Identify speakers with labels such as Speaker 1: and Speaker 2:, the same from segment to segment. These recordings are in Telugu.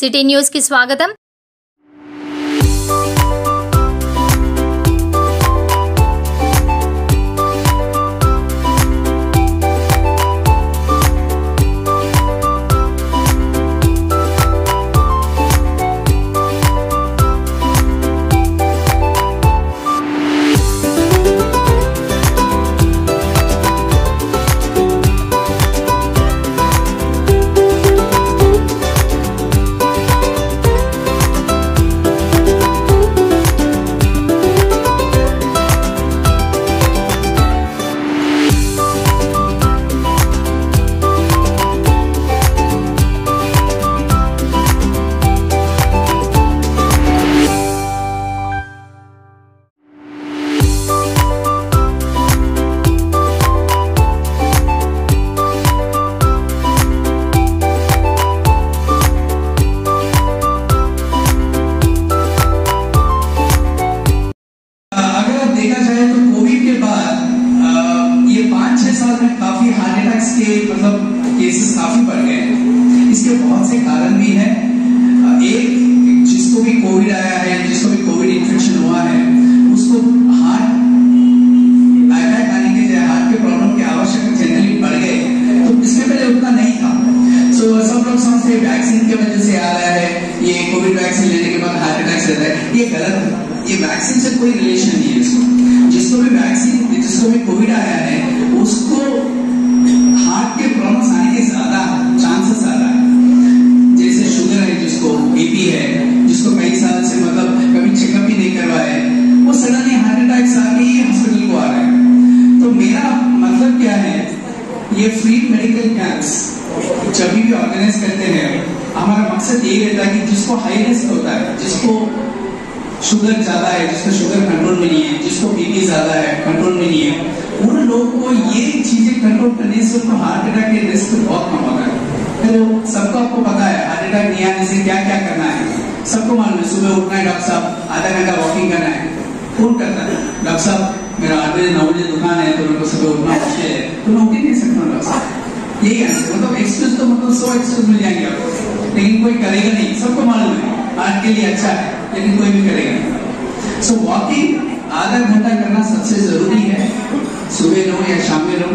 Speaker 1: సిటీ న్యూస్ కి స్వాగతం।
Speaker 2: मतलब केसेस काफी बढ़ गए हैं। इसके बहुत से कारण भी हैं। एक, जिसको भी कोविड आया है, जिसको भी कोविड इन्फेक्शन हुआ है, उसको हार्ट अटैक आने के हार्ट के प्रॉब्लम की आवश्यकता जनरली बढ़ गए, तो इसके पहले उतना नहीं था। सो सब लोग समझते हैं वैक्सीन की वजह से आ रहा है, ये कोविड वैक्सीन लेने के बाद हार्ट अटैक रहता है। ये गलत है। ये वैक्सीन से कोई रिलेशन नहीं है। जिसको भी वैक्सीन, जिसको भी कोविड आया है, उसको हार्ट के प्रॉब्लम्स आने के ज्यादा चांसेस आ रहा है। जैसे शुगर है, जिसको बीपी है, जिसको कई साल से मतलब कभी चेकअप ही नहीं करवाए, वो सडनली हार्ट अटैक्स आके ही हॉस्पिटल को आ रहे हैं। तो मेरा मतलब क्या है, ये फ्री मेडिकल कैंप्स जब भी ऑर्गेनाइज करते हैं, हमारा मकसद यही रहता है कि जिसको हाई रिस्क होता है, जिसको शुगर ज्यादा है, जिसका शुगर कंट्रोल में नहीं है, जिसको बीपी ज्यादा है, कंट्रोल में नहीं है, उन लोगों को ये चीजें कंट्रोल करने से उनको हार्ट अटैक के रिस्क बहुत कम होता है। तो सबको आपको पता है हार्ट अटैक नहीं आने से क्या क्या करना है, सबको मालूम है। सुबह उठना है डॉक्टर साहब, आधा घंटा वॉकिंग करना है। कौन करता है? डॉक्टर साहब मेरा 8 बजे 9 बजे दुकान है, तो मेरे को सुबह उठना मुश्किल है, तो मैं उठ ही नहीं सकता डॉक्टर साहब। यही है मतलब एक्सक्यूज, तो मतलब 100 एक्सक्यूज मिल जाएंगे आपको, लेकिन कोई करेगा नहीं। सबको मालूम है हार्ट के लिए अच्छा है, लेकिन कोई भी करेगा नहीं। सो वॉकिंग आधा घंटा करना सबसे जरूरी है, सुबह लो या शाम में लो।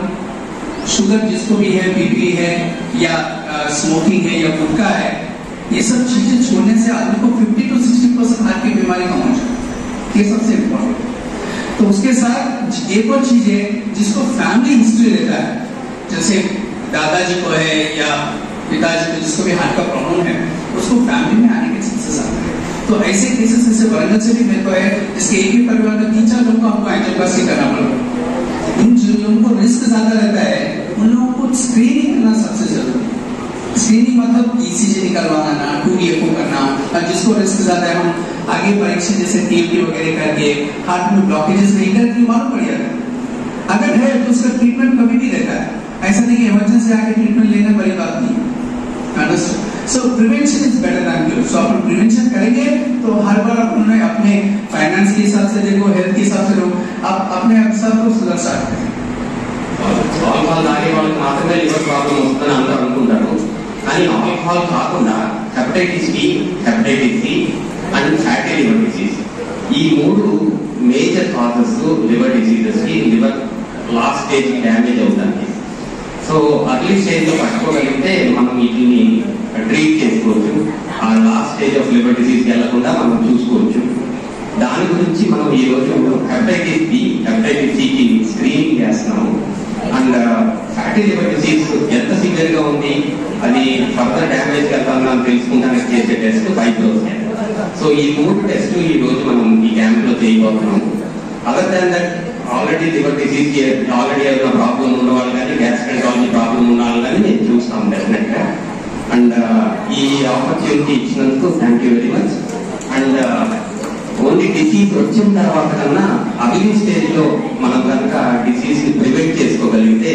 Speaker 2: शुगर जिसको भी है, बीपी है या स्मोकिंग है या गुटखा है, ये सब चीजें छोड़ने से आदमी को 50 to 60% हार्ट की बीमारी कम हो जाए। ये सबसे इम्पोर्टेंट। तो उसके साथ एक और चीज है, जिसको फैमिली हिस्ट्री रहता है, जैसे दादाजी को है या पिताजी को, जिसको भी हार्ट का प्रॉब्लम है, उसको फैमिली में आने के चांसेस आते हैं। तो ऐसे केसेस जैसे वरंगल से भी मेरे को है, जिसके एक ही परिवार में 3-4 लोगों को हमको एंजियोप्लास्टी करना पड़ा। इन जो लोगों को रिस्क ज्यादा रहता है, उन लोगों को स्क्रीनिंग करना सबसे जरूरी है। स्क्रीनिंग मतलब ईसीजी निकलवाना, 2DFO करना, और जिसको रिस्क ज्यादा है, हम आगे परीक्षा जैसे TMT वगैरह करके हार्ट में ब्लॉकेजेस नहीं करके मालूम पड़ जाता है। अगर है तो उसका ट्रीटमेंट कभी भी रहता है। ऐसा नहीं कि इमरजेंसी आके ट्रीटमेंट लेना बड़ी बात नहीं है। सो prevention is better than cure. So upon prevention करेंगे तो हर बार अपने अपने फाइनेंस के हिसाब से देखो, हेल्थ के हिसाब से देखो, आप अपने सब को सुधर सकते हैं।
Speaker 3: ఆల్కహాల్ తాగే వాళ్ళకి మాత్రమే లివర్ ప్రాబ్లం వస్తుందని అందరూ అనుకుంటారు. కానీ ఆల్కహాల్ కాకుండా hepatitis B, hepatitis C and fatty liver disease, ఈ 3 మేజర్ కాజెస్ లివర్ డిసీజెస్ కి, లివర్ లాస్ట్ స్టేజ్ డ్యామేజ్ అవుతానికి. సో అర్లీ స్టేజ్ లో పట్టుకోగలిగితే మనం వీటిని ట్రీట్ చేసుకోవచ్చు. ఆ last stage of liver disease వెళ్లకుండా మనం చూసుకోవచ్చు. దాని గురించి మనం ఈ రోజు హెపటైటిస్ బి, హెపటైటిస్ సి కి స్క్రీనింగ్ చేస్తున్నాము. అండ్ ఫ్యాటీ లివర్ డిసీజ్ ఎంత సివియర్ గా ఉంది, అది ఫర్దర్ డ్యామేజ్ వెళ్తామని తెలుసుకుంటానికి చేసే టెస్ట్ ఫైబ్రోస్. సో ఈ 3 టెస్ట్ ఈ రోజు మనం ఈ క్యాంప్ లో చేయబోతున్నాము. Other than that already liver disease కి ఆల్రెడీ ఏదైనా ప్రాబ్లం ఉన్న వాళ్ళు కానీ, గ్యాస్ట్రెంటాలజీ ప్రాబ్లం ఉన్న వాళ్ళు కానీ నేను చూస్తాం డెఫినెట్ గా. అండ్ ఈ ఆపర్చునిటీ ఇచ్చినందుకు thank you very much. And only disease వచ్చిన తర్వాత కన్నా అర్లీ స్టేజ్ లో మనం కనుక డిసీజ్ ని ప్రివెంట్ చేసుకోగలిగితే,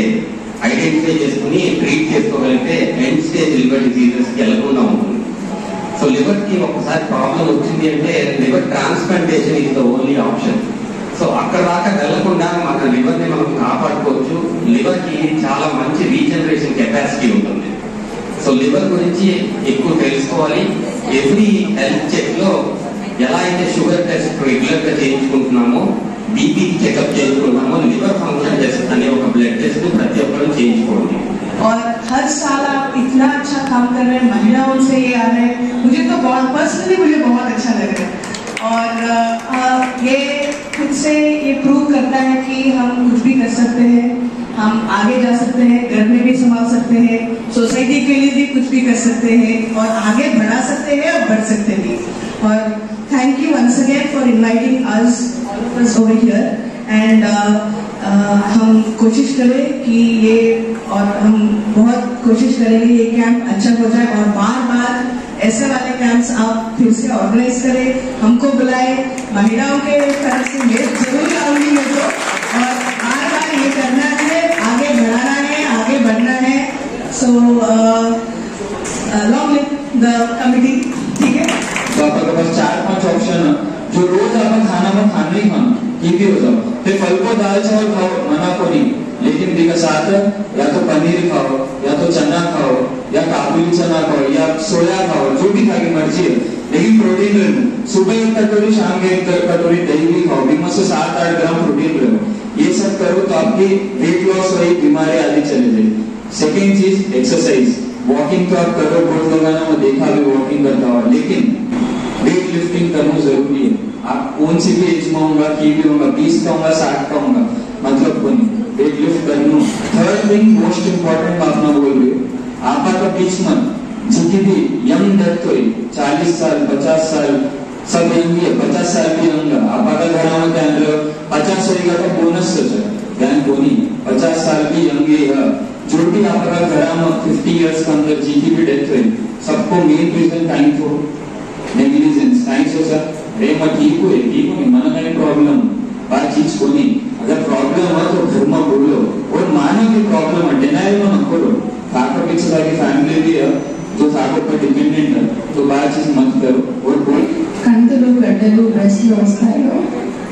Speaker 3: ఐడెంటిఫై చేసుకుని ట్రీట్ చేసుకోగలిగితే, ఎండ్ స్టేజ్ లివర్ డిసీజెస్ కి వెళ్లకుండా ఉంటుంది. సో లివర్ కి ఒకసారి ప్రాబ్లం వచ్చింది అంటే liver transplantation is the only option. So అక్కడ దాకా వెళ్లకుండా మన లివర్ ని మనం కాపాడుకోవచ్చు. లివర్ కి చాలా మంచి రీజనరేషన్ కెపాసిటీ ఉంటుంది. సో లివర్ గురించి ఎక్కువ తెలుసుకోవాలి, ఎవ్రీ హెల్త్ చెక్ లో ఎలా అయితే షుగర్ టెస్ట్ రెగ్యులర్ గా చేయించుకుంటున్నామో, బీపీ చెకప్ చేయించుకుంటున్నామో, లివర్ ఫంక్షన్ టెస్ట్ అనే ఒక బ్లడ్ టెస్ట్ ప్రతి ఒక్కరు చేయించుకోండి.
Speaker 1: और हर साल आप इतना अच्छा काम कर रहे हैं, महिलाओं से ये आ रहे हैं, मुझे तो बहुत पर्सनली मुझे बहुत अच्छा लग रहा है. और ये खुद से ये प्रूव करता है कि हम कुछ भी कर सकते हैं, हम आगे जा सकते हैं, घर में भी संभाल सकते हैं, सोसाइटी के लिए भी कुछ भी कर सकते हैं और आगे बढ़ा सकते हैं और बढ़ सकते हैं. और thank you once again for inviting us over here. And हम कोशिश करें कि ये, और हम बहुत कोशिश करेंगे ये कैंप अच्छा हो जाए और बार बार ऐसे वाले कैंप्स आप फिर से ऑर्गेनाइज करें, हमको बुलाए, महिलाओं के तरफ से मैं जरूर आऊंगी मैं तो. और बार बार ये करना है, आगे बढ़ाना है, आगे बढ़ना है. So long live the committee. ठीक है,
Speaker 4: तो आपके पास 4-5 ऑप्शन है जो रोज आप खाना में खाना ही खाना ये भी हो जाओ. फिर फल को दाल चावल खाओ, मना को नहीं, लेकिन देखा साथ या तो पनीर खाओ, या तो चना खाओ, या काबुली चना खाओ, या सोया खाओ, जो भी खा की मर्जी है, लेकिन प्रोटीन ले लो. सुबह 1 कटोरी, शाम के 1 कटोरी दही भी खाओ, बीमा से 7-8 ग्राम प्रोटीन लो. ये सब करो तो आपकी वेट लॉस हुई, बीमारी आदि चले जाए. सेकेंड चीज एक्सरसाइज. वॉकिंग तो आप करो, बहुत लोगों ने देखा भी वॉकिंग करता हुआ, लेकिन वेट लिफ्टिंग करना जरूरी है. आप कौन सी भी एज में होगा, की भी होगा, 20 का होगा, 60 का होगा, मतलब को नहीं, वेट लिफ्ट करना. थर्ड थिंग मोस्ट इम्पोर्टेंट बात ना बोल रही हूँ, आपका बीच में जितनी भी यंग डेथ हुई, 40 साल 50 साल सब यंग है, 50 साल भी यंग है. आपका घर में क्या 50 होगा तो बोनस से ज्ञान कोनी 50 साल भी यंग है. जो भी आपका घर में 50 इयर्स के अंदर जितनी भी डेथ हुई, सबको मेन रीजन टाइम को नेग्लिजेंस टाइम से सर रे मैं ठीक हो मन कहीं प्रॉब्लम बात चीज को नहीं. अगर प्रॉब्लम हो तो घर में बोलो और मानो की प्रॉब्लम है, डिनाइल में मत करो. काका पीछे सारी फैमिली भी है जो काका पर डिपेंडेंट है, तो बात चीज मत करो और बोल.
Speaker 5: కంతులు గడ్డలు బ్రెస్ట్లో వస్తాయో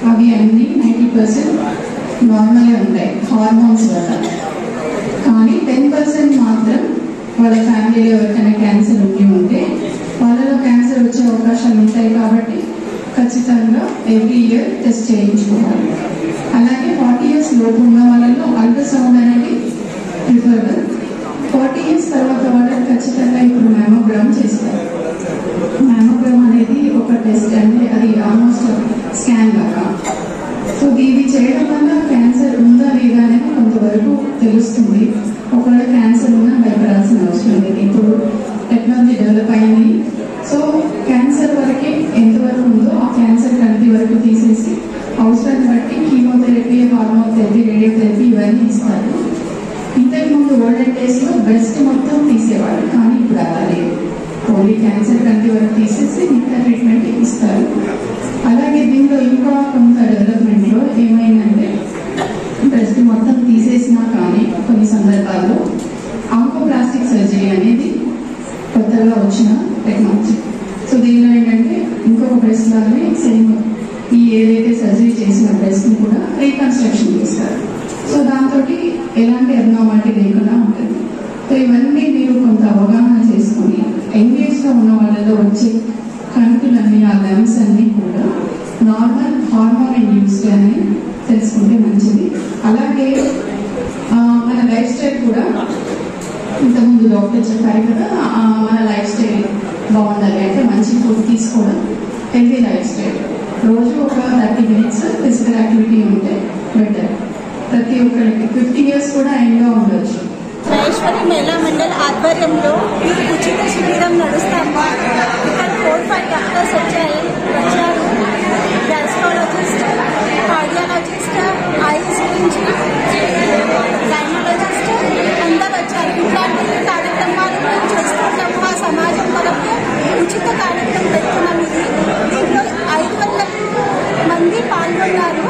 Speaker 5: అవి అన్నీ 90% నార్మల్గా ఉంటాయి హార్మోన్స్ వల్ల. కానీ 10% మాత్రం వాళ్ళ ఫ్యామిలీలో ఎవరికైనా క్యాన్సర్ ఉంటే వాళ్ళలో క్యాన్సర్ వచ్చే అవకాశాలు ఉంటాయి. కాబట్టి ఖచ్చితంగా ఎవ్రీ ఇయర్ టెస్ట్ చేయించుకోవాలి. అలాగే 40 years లోపు ఉన్న వాళ్ళలో అల్ట్రాసౌండ్ అనేది ప్రిఫరబుల్. 40 years తర్వాత వాళ్ళని ఖచ్చితంగా ఇప్పుడు మ్యామోగ్రామ్ చేస్తారు. మ్యామోగ్రామ్ అనేది ఒక టెస్ట్, అంటే అది ఆల్మోస్ట్ స్కాన్ లాగా. సో ఇది చేయడం వల్ల క్యాన్సర్ ఉందా లేదా అనేది కొంతవరకు తెలుస్తుంది. ఒకవేళ క్యాన్సర్ ఉన్నా భయపడాల్సిన అవసరం లేదు. ఇప్పుడు టెక్నాలజీ డెవలప్ అయింది. సో క్యాన్సర్ వరకే ఎంతవరకు ఉందో ఆ క్యాన్సర్ కంటి వరకు తీసేసి అవసరాన్ని బట్టి కీమోథెరపీ, హార్మోథెరపీ, రేడియోథెరపీ ఇవన్నీ ఇస్తారు. ఇంతకుముందు ఓల్డెన్ డేస్లో బ్రెస్ట్ మొత్తం తీసేవాళ్ళు, కానీ ఇప్పుడు అలా లేదు. ఓన్లీ క్యాన్సర్ కంటి వరకు తీసేసి మిగతా ట్రీట్మెంట్ ఇస్తారు. అలాగే దీంట్లో ఇంకా కొంత డెవలప్మెంట్లో ఏమైందంటే బ్రెస్ట్ మొత్తం తీసేసినా కానీ కొన్ని సందర్భాల్లో ఆంకోప్లాస్టిక్ సర్జరీ అనేది కొత్తగా వచ్చిన టెక్నాలజీ. సో దీనిలో ఏంటంటే ఇంకొక బ్రెస్ట్ లాగానే సేమ్ ఈ ఏదైతే సర్జరీ చేసిన బ్రెస్ట్ని కూడా రీకన్స్ట్రక్షన్ చేస్తారు. సో దాంతో ఎలాంటి అబ్నార్మాలిటీ లేకుండా ఉంటుంది. సో ఇవన్నీ మీరు కొంత అవగాహన చేసుకొని ఎంగేజ్గా ఉన్న వాళ్ళలో వచ్చే కంటులన్నీ, ఆ లెమ్స్ అన్నీ కూడా నార్మల్ హార్మోన్ ఇండ్యూస్డ్ అని తెలుసుకుంటే మంచిది. అలాగే మన లైఫ్ స్టైల్ కూడా ఇంతకుముందు డాక్టర్ చెప్పారు కదా, మన లైఫ్ స్టైల్ బాగుండాలి అంటే మంచి ఫుడ్ తీసుకోవడం, హెల్తీ లైఫ్ స్టైల్. రోజు ఒక 30 minutes ఫిజికల్ యాక్టివిటీ ఉంటే బెటర్. ప్రతి ఒక్కరికి 50 years కూడా ఎండ్గా ఉండొచ్చు.
Speaker 6: మహేశ్వరి మహిళా మండల్ ఆధ్వర్యంలో ఉచిత శిబిరం నడుస్తాము. ఇక్కడ 4-5 డాక్టర్స్ వచ్చారు. గ్యాస్ట్రాలజిస్ట్, కార్డియాలజిస్ట్, ఐస్ గురించి, గైనకాలజిస్ట్ అందరూ వచ్చారు. ఇట్లాంటి కార్యక్రమాలు మేము చేస్తున్నాము. మా సమాజం వరకు ఉచిత కార్యక్రమం పెడుతున్నాం. దీంట్లో 500 మంది పాల్గొన్నారు.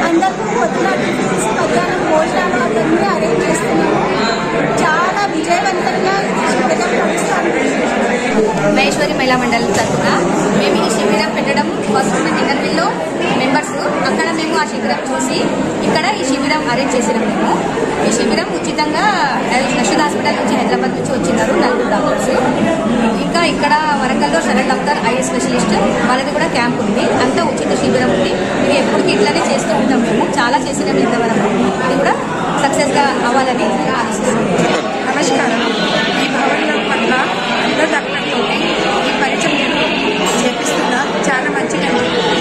Speaker 6: అందరికీ పొద్దున టిఫిన్స్, మధ్యాహ్నం భోజనాలు అవన్నీ అరేంజ్ చేస్తున్నాము. చాలా విజయవంతంగా శిబిరం నడుస్తాము.
Speaker 7: మహేశ్వరి రాజేశ్వరి మహిళా మండలి తరఫున మేము ఈ శిబిరం పెట్టడం ఫస్ట్ టింగర్విల్లో మెంబర్స్ అక్కడ మేము ఆ శిబిరం చూసి ఇక్కడ ఈ శిబిరం అరేంజ్ చేసినాం. మేము ఈ శిబిరం ఉచితంగా నషద్ హాస్పిటల్ నుంచి హైదరాబాద్ నుంచి వచ్చినారు 4 డాక్టర్స్. ఇంకా ఇక్కడ వరంగల్లో శరణ్ డాక్టర్ ఐ స్పెషలిస్ట్ వాళ్ళది కూడా క్యాంప్ ఉంది. అంతా ఉచిత శిబిరం ఉంది. ఇది ఎప్పటికీ ఇట్లానే చేస్తూ ఉంటాం. మేము చాలా చేసినాం ఇంతవరకు. ఇది కూడా సక్సెస్గా అవ్వాలని ఆశిస్తున్నాం.
Speaker 8: నమస్కారం. ఈ భవన్లో పట్ల అందరు డాక్టర్తో ఈ పరిచయం చేపిస్తున్నా చాలా మంచిగా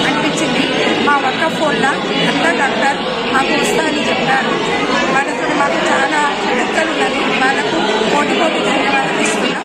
Speaker 8: అనిపించింది. మా వర్క్ ఫోన్లో అందరు డాక్టర్ మాకు వస్తారని చెప్పారు. వాళ్ళతో మాకు చాలా లెక్కలు ఉన్నది. వాళ్ళకు కోటి ధన్యవాదాలు ఇస్తున్నాం.